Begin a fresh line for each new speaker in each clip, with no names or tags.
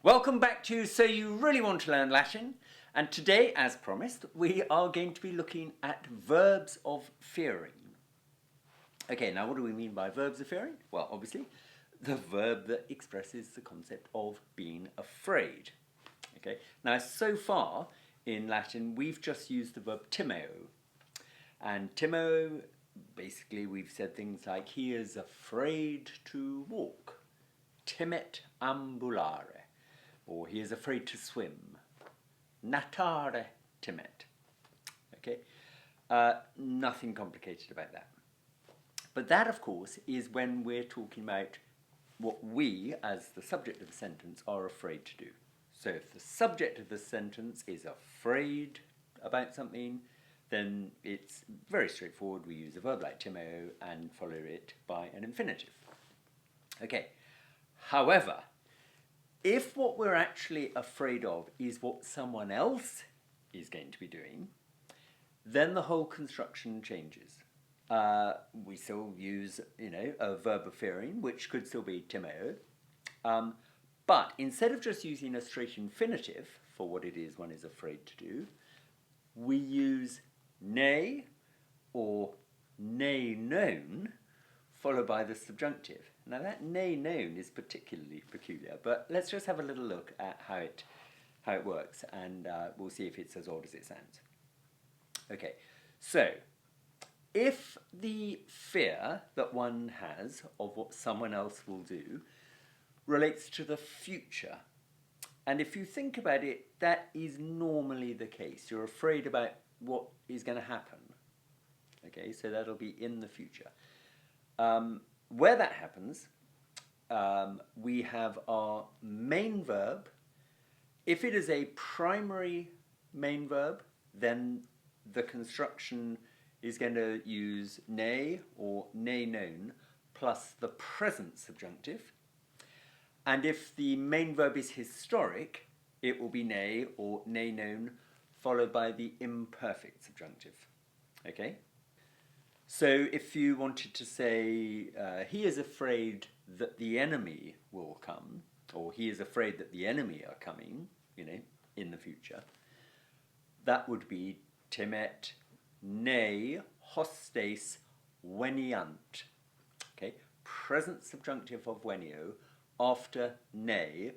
Welcome back to So You Really Want to Learn Latin, and today, as promised, we are going to be looking at verbs of fearing. Okay, now what do we mean by verbs of fearing? Well, obviously, the verb that expresses the concept of being afraid. Okay, now so far in Latin we've just used the verb timeo, and timeo, basically we've said things like he is afraid to walk, timet ambulare, or he is afraid to swim, natare timet. Okay, nothing complicated about that. But that, of course, is when we're talking about what we, as the subject of the sentence, are afraid to do. So if the subject of the sentence is afraid about something, then it's very straightforward. We use a verb like timeo and follow it by an infinitive. Okay, however, if what we're actually afraid of is what someone else is going to be doing, then the whole construction changes. We still use, a verb of fearing, which could still be timeo. But instead of just using a straight infinitive for what it is one is afraid to do, we use ne or ne known followed by the subjunctive. Now that ne known is particularly peculiar, but let's just have a little look at how it works, and we'll see if it's as odd as it sounds. Okay, so if the fear that one has of what someone else will do relates to the future, and if you think about it, that is normally the case. You're afraid about what is going to happen. Okay, so that'll be in the future. Where that happens, we have our main verb. If it is a primary main verb, then the construction is going to use ne or ne known plus the present subjunctive. And if the main verb is historic, it will be ne or ne known followed by the imperfect subjunctive. Okay? So if you wanted to say, he is afraid that the enemy will come, or he is afraid that the enemy are coming, in the future, that would be timet ne hostes veniant. Okay, present subjunctive of venio after ne,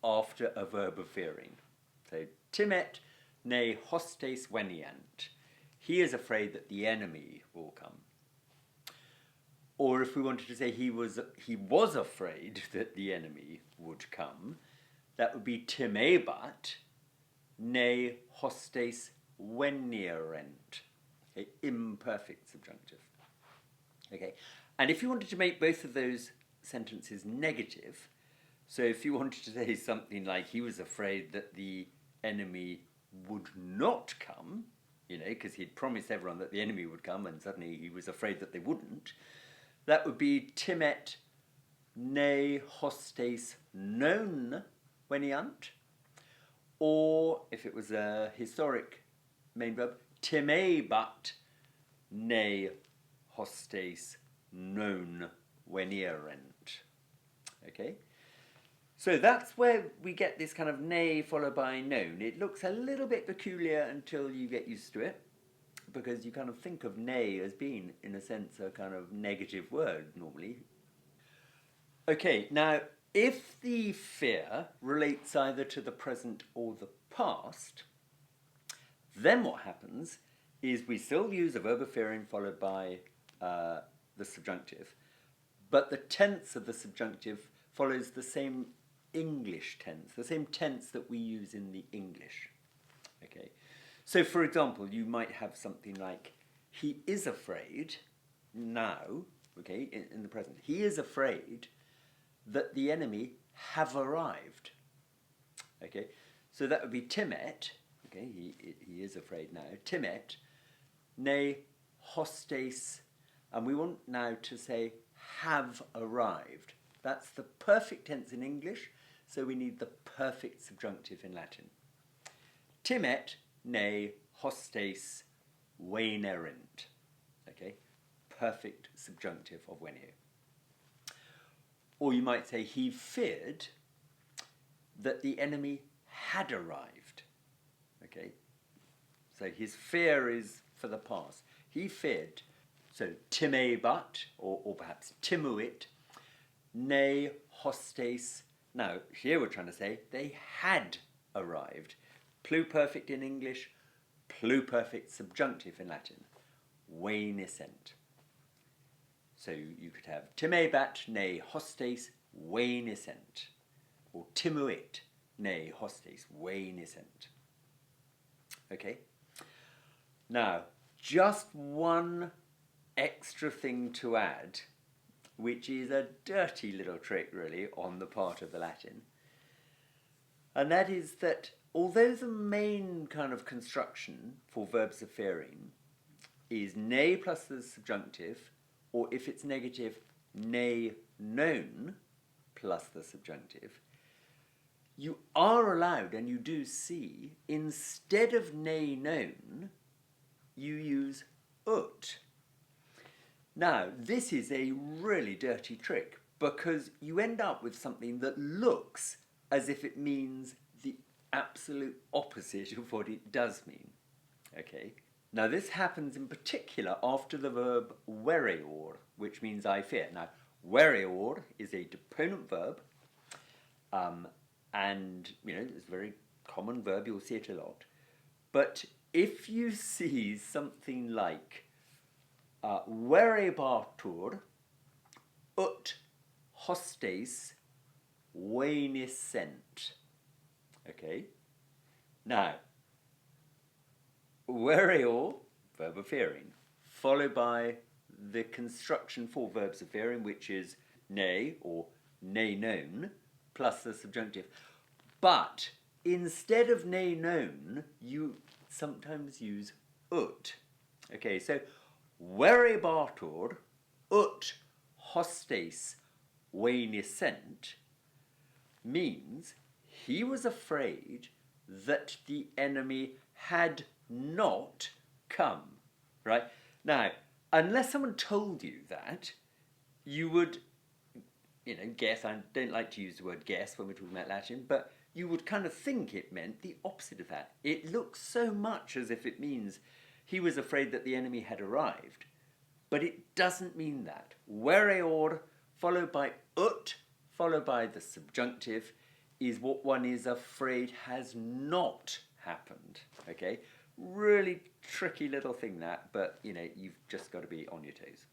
after a verb of fearing. So timet ne hostes veniant. He is afraid that the enemy will come. Or if we wanted to say he was afraid that the enemy would come, that would be timebat ne hostes venierent. Okay, imperfect subjunctive. Okay, and if you wanted to make both of those sentences negative, so if you wanted to say something like he was afraid that the enemy would not come, because he'd promised everyone that the enemy would come and suddenly he was afraid that they wouldn't, that would be timet ne hostes non veniant, or if it was a historic main verb, timebat ne hostes non venierent. Okay? So that's where we get this kind of ne followed by known. It looks a little bit peculiar until you get used to it, because you kind of think of ne as being, in a sense, a kind of negative word normally. Okay, now if the fear relates either to the present or the past, then what happens is we still use a verb of fearing followed by the subjunctive, but the tense of the subjunctive follows the same English tense, the same tense that we use in the English. Okay, so for example, you might have something like, he is afraid now, okay, in the present, he is afraid that the enemy have arrived. Okay, so that would be timet, okay, he is afraid now, timet, ne hostes, and we want now to say have arrived. That's the perfect tense in English, so we need the perfect subjunctive in Latin. Timet ne hostes venerint. Okay, perfect subjunctive of venio. Or you might say he feared that the enemy had arrived. Okay, so his fear is for the past. He feared, so timebat, or perhaps timuit, ne hostes. Now, here we're trying to say they had arrived. Pluperfect in English, pluperfect subjunctive in Latin, veniscent. So you could have timebat ne hostes veniscent, or timuit ne hostes veniscent. Okay? Now, just one extra thing to add, which is a dirty little trick really on the part of the Latin, and that is that although the main kind of construction for verbs of fearing is ne plus the subjunctive, or if it's negative, ne known plus the subjunctive, you are allowed, and you do see, instead of ne known, you use ut. Now, this is a really dirty trick because you end up with something that looks as if it means the absolute opposite of what it does mean. Okay? Now, this happens in particular after the verb wereor, which means I fear. Now, wereor is a deponent verb, and, you know, it's a very common verb, you'll see it a lot. But if you see something like verebatur ut hostes veniscent. Okay? Now, vereor, verb of fearing, followed by the construction for verbs of fearing, which is ne or ne known, plus the subjunctive. But instead of ne known, you sometimes use ut. Okay, so verebatur ut hostes veniscent means he was afraid that the enemy had not come, right? Now, unless someone told you that, you would, you know, guess. I don't like to use the word guess when we're talking about Latin, but you would kind of think it meant the opposite of that. It looks so much as if it means he was afraid that the enemy had arrived, but it doesn't mean that. Vereor, followed by ut, followed by the subjunctive, is what one is afraid has not happened. Okay? Really tricky little thing that, but, you know, you've just got to be on your toes.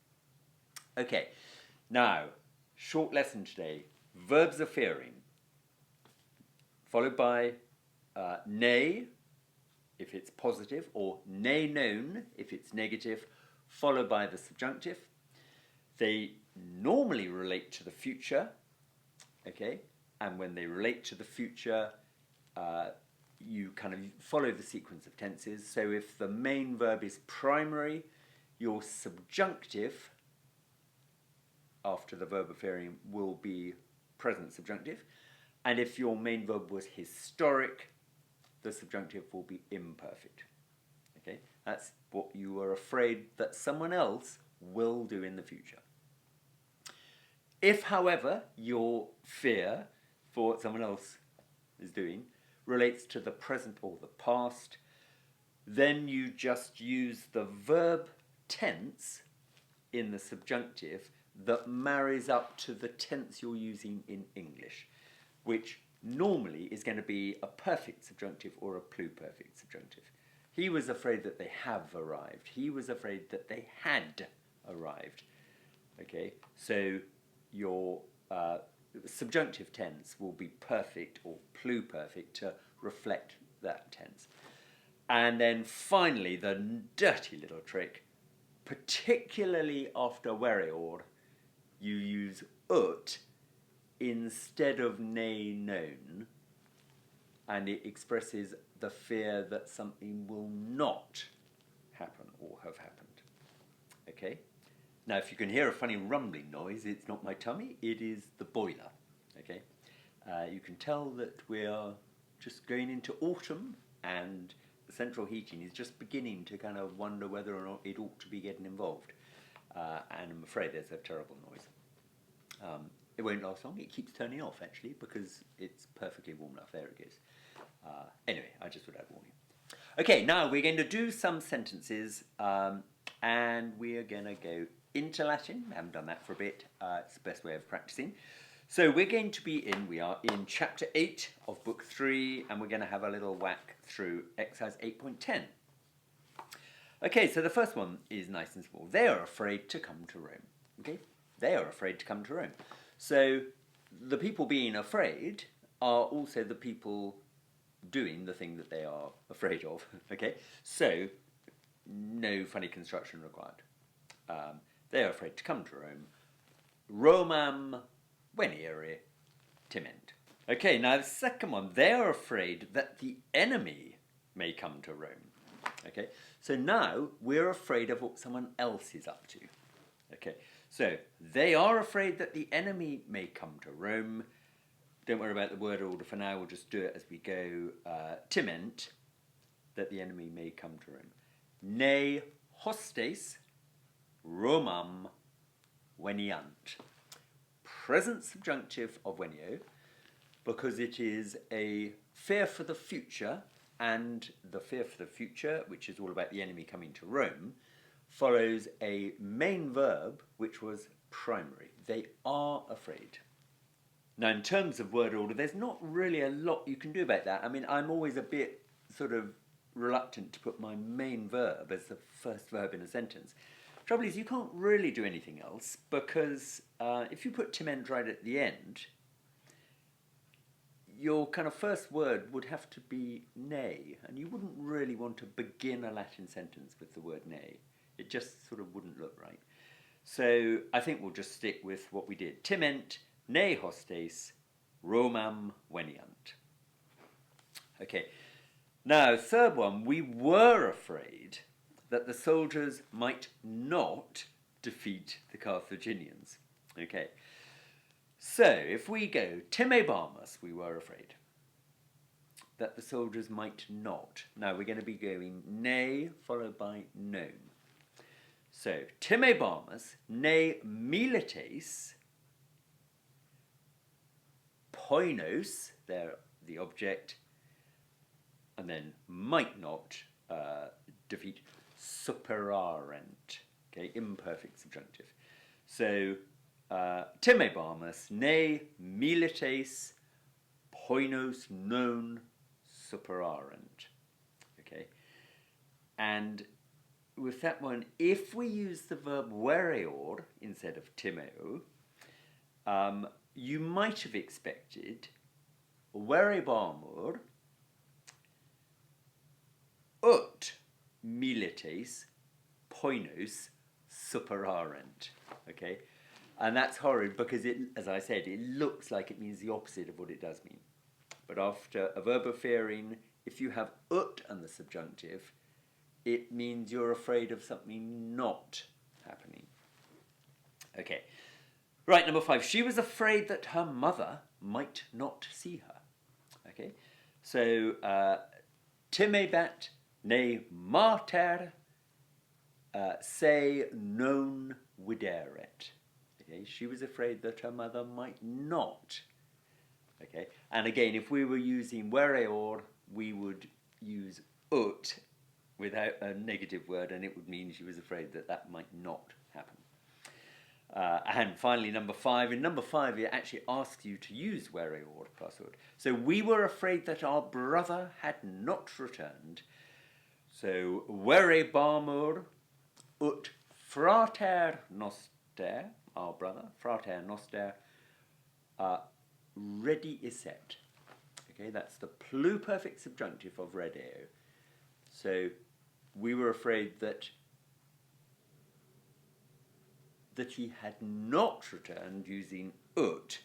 Okay, now, short lesson today. Verbs of fearing, followed by ne, if it's positive, or ne known, if it's negative, followed by the subjunctive. They normally relate to the future, okay? And when they relate to the future, you kind of follow the sequence of tenses. So if the main verb is primary, your subjunctive after the verb of fearing will be present subjunctive. And if your main verb was historic, the subjunctive will be imperfect. Okay? That's what you were afraid that someone else will do in the future. If, however, your fear for what someone else is doing relates to the present or the past, then you just use the verb tense in the subjunctive that marries up to the tense you're using in English, which normally is going to be a perfect subjunctive or a pluperfect subjunctive. He was afraid that they have arrived. He was afraid that they had arrived. Okay, so your subjunctive tense will be perfect or pluperfect to reflect that tense. And then finally, the dirty little trick, particularly after vereor, you use ut instead of ne known, and it expresses the fear that something will not happen or have happened. Okay? Now, if you can hear a funny rumbling noise, it's not my tummy, it is the boiler. Okay? You can tell that we are just going into autumn, and the central heating is just beginning to kind of wonder whether or not it ought to be getting involved. And I'm afraid there's a terrible noise. it won't last long. It keeps turning off, actually, because it's perfectly warm enough. There it goes. Anyway, I just would warn you. Okay, now we're going to do some sentences, and we are going to go into Latin. I haven't done that for a bit. It's the best way of practicing. So we are in chapter 8 of book 3, and we're going to have a little whack through exercise 8.10. Okay, so the first one is nice and small. They are afraid to come to Rome. Okay, they are afraid to come to Rome. So the people being afraid are also the people doing the thing that they are afraid of. Okay, so no funny construction required. They are afraid to come to Rome. Romam venire timent. Okay, now the second one, they are afraid that the enemy may come to Rome. Okay, so now we're afraid of what someone else is up to. Okay, so they are afraid that the enemy may come to Rome. Don't worry about the word order for now, we'll just do it as we go. Timent, that the enemy may come to Rome. Ne hostes Romam veniant. Present subjunctive of venio, because it is a fear for the future, and the fear for the future, which is all about the enemy coming to Rome, follows a main verb which was primary. They are afraid. Now, in terms of word order, there's not really a lot you can do about that. I mean, I'm always a bit sort of reluctant to put my main verb as the first verb in a sentence. Trouble is, you can't really do anything else, because if you put timent right at the end, your kind of first word would have to be ne, and you wouldn't really want to begin a Latin sentence with the word ne. It just sort of wouldn't look right. So I think we'll just stick with what we did. Timent, ne hostes, Romam veniant. Okay, now third one, we were afraid that the soldiers might not defeat the Carthaginians. Okay, so if we go timebamus, we were afraid that the soldiers might not. Now we're going to be going ne followed by non. So timebamus ne milites poinos, there the object, and then might not defeat superarent, okay, imperfect subjunctive. So timebamus ne milites poinos non superarent. Okay, and with that one, if we use the verb vereor instead of timeo, you might have expected verebamur ut milites poinos superarent. Okay, and that's horrid because it, as I said, it looks like it means the opposite of what it does mean. But after a verb of fearing, if you have ut and the subjunctive, it means you're afraid of something not happening. Okay, right, number 5. She was afraid that her mother might not see her. Okay, so timebat ne mater se non videret. Okay, she was afraid that her mother might not. Okay, and again, if we were using vereor, we would use ut without a negative word, and it would mean she was afraid that that might not happen. And finally, number 5. In number 5, it actually asks you to use vereor plus ut. So we were afraid that our brother had not returned. So verebamur ut frater noster, our brother, frater noster, rediisset. Okay, that's the pluperfect subjunctive of redeo. So we were afraid that he had not returned using ut.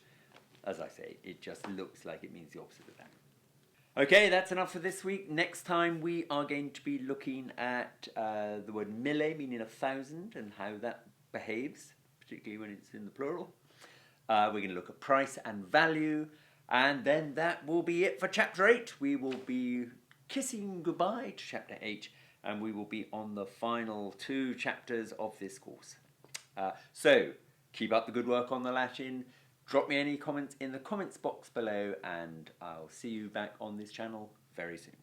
As I say, it just looks like it means the opposite of that. Okay, that's enough for this week. Next time we are going to be looking at the word mille, meaning 1,000, and how that behaves, particularly when it's in the plural. We're going to look at price and value, and then that will be it for chapter 8. We will be kissing goodbye to chapter 8, and we will be on the final 2 chapters of this course. So keep up the good work on the Latin. Drop me any comments in the comments box below, and I'll see you back on this channel very soon.